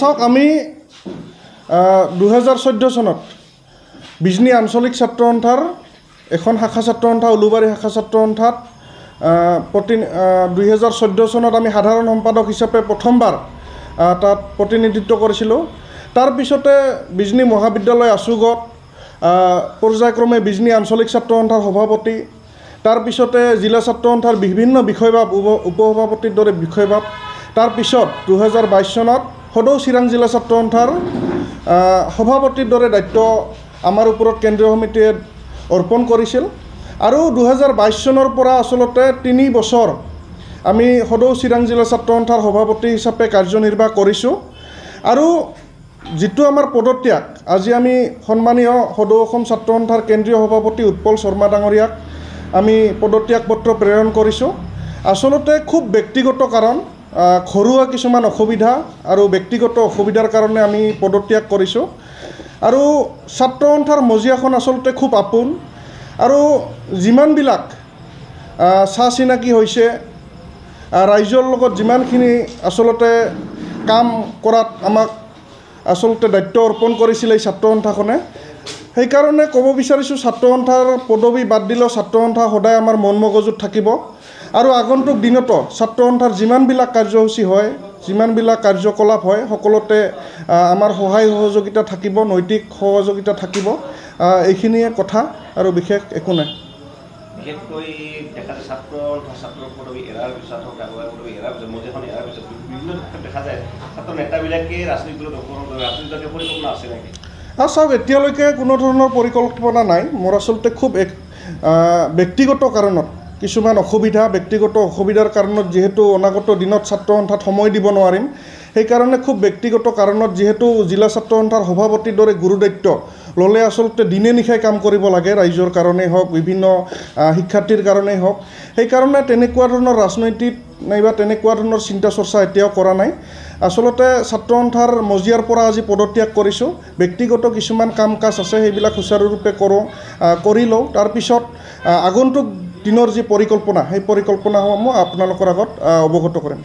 চাওক আমি 2014 চনত বিজনী আঞ্চলিক ছাত্ৰ সন্থাৰ এখন শাখা ছাত্ৰ সন্থা উলুবাৰী শাখা ছাত্ৰ সন্থাত 2014 চনত আমি সাধাৰণ সম্পাদক হিচাপে প্ৰথমবাৰ তাত প্ৰতিনিধিত্ব কৰিছিলোঁ। তাৰ পিছতে বিজনী মহাবিদ্যালয় আছুগত পৰ্যায়ক্ৰমে বিজনী আঞ্চলিক ছাত্ৰ সন্থাৰ সভাপতি, তাৰ পিছতে জিলা ছাত্ৰ সন্থাৰ বিভিন্ন বিষয়বাব উপসভাপতিৰ দৰে বিষয়বাব, তাৰ পিছত 2022 চনত সদৌ চিৰাং জিলা ছাত্ৰ সন্থাৰ সভাপতিৰ দৰে দায়িত্ব আমাৰ ওপৰত কেন্দ্ৰীয় সমিতিয়ে অৰ্পণ কৰিছিল। আৰু 2022 চনৰ পৰা আচলতে 3 বছৰ আমি সদৌ চিৰাং জিলা ছাত্ৰ সন্থাৰ সভাপতি হিচাপে কাৰ্যনিৰ্বাহ কৰিছোঁ। আৰু যিটো আমাৰ পদত্যাগ, আজি আমি সন্মানীয় সদৌ অসম ছাত্ৰ সন্থাৰ কেন্দ্ৰীয় সভাপতি উৎপল শৰ্মা ডাঙৰীয়াক আমি পদত্যাগ পত্ৰ প্ৰেৰণ কৰিছোঁ। আচলতে খুব ব্যক্তিগত কাৰণ, ঘৰুৱা কিছুমান অসুবিধা আৰু ব্যক্তিগত অসুবিধাৰ কাৰণে আমি পদত্যাগ কৰিছোঁ। আৰু ছাত্ৰ সন্থাৰ মজিয়াখন আচলতে খুব আপোন, আৰু যিমানবিলাক চা চিনাকি হৈছে, ৰাইজৰ লগত যিমানখিনি আচলতে কাম কৰাত আমাক আচলতে দায়িত্ব অৰ্পণ কৰিছিল এই ছাত্ৰ সন্থাখনে, সেইকাৰণে ক'ব বিচাৰিছোঁ ছাত্ৰ সন্থাৰ পদবী বাদ দিলেও ছাত্ৰ সন্থা সদায় আমাৰ মন মগজুত থাকিব। আৰু আগন্তুক দিনতো ছাত্ৰ সন্থাৰ যিমানবিলাক কাৰ্যসূচী হয়, যিমানবিলাক কাৰ্যকলাপ হয়, সকলোতে আমাৰ সহায় সহযোগিতা থাকিব, নৈতিক সহযোগিতা থাকিব। এইখিনিয়ে কথা, আৰু বিশেষ একো নাই। বিশেষকৈ দেখা যায় ছাত্ৰৰ পদবী এৰাৰ পিছত হওক, ডাঙৰ পদবী এৰাৰ পিছত, মজিয়াখন এৰাৰ পিছত বিভিন্ন ক্ষেত্ৰত দেখা যায় ছাত্ৰ নেতাবিলাকে ৰাজনীতিৰ পৰিকল্পনা আছে নেকি? চাওক, এতিয়ালৈকে কোনো ধৰণৰ পৰিকল্পনা নাই। মোৰ আচলতে খুব ব্যক্তিগত কাৰণত কিছুমান অসুবিধা, ব্যক্তিগত অসুবিধাৰ কাৰণত যিহেতু অনাগত দিনত ছাত্ৰ সন্থাত সময় দিব নোৱাৰিম, সেইকাৰণে খুব ব্যক্তিগত কাৰণত যিহেতু জিলা ছাত্ৰ সন্থাৰ সভাপতিৰ দৰে গুৰু দায়িত্ব ল'লে আচলতে দিনে নিশাই কাম কৰিব লাগে, ৰাইজৰ কাৰণেই হওক, বিভিন্ন শিক্ষাৰ্থীৰ কাৰণেই হওক। সেইকাৰণে তেনেকুৱা ধৰণৰ ৰাজনৈতিক নাইবা তেনেকুৱা ধৰণৰ চিন্তা চৰ্চা এতিয়াও কৰা নাই। আচলতে ছাত্ৰ সন্থাৰ মজিয়াৰ পৰা আজি পদত্যাগ কৰিছোঁ। ব্যক্তিগত কিছুমান কাম কাজ আছে, সেইবিলাক সুচাৰুৰূপে কৰি লওঁ। তাৰপিছত আগন্তুক দিনৰ যি পৰিকল্পনা, সেই পৰিকল্পনাসমূহ আপোনালোকৰ আগত অৱগত কৰিম।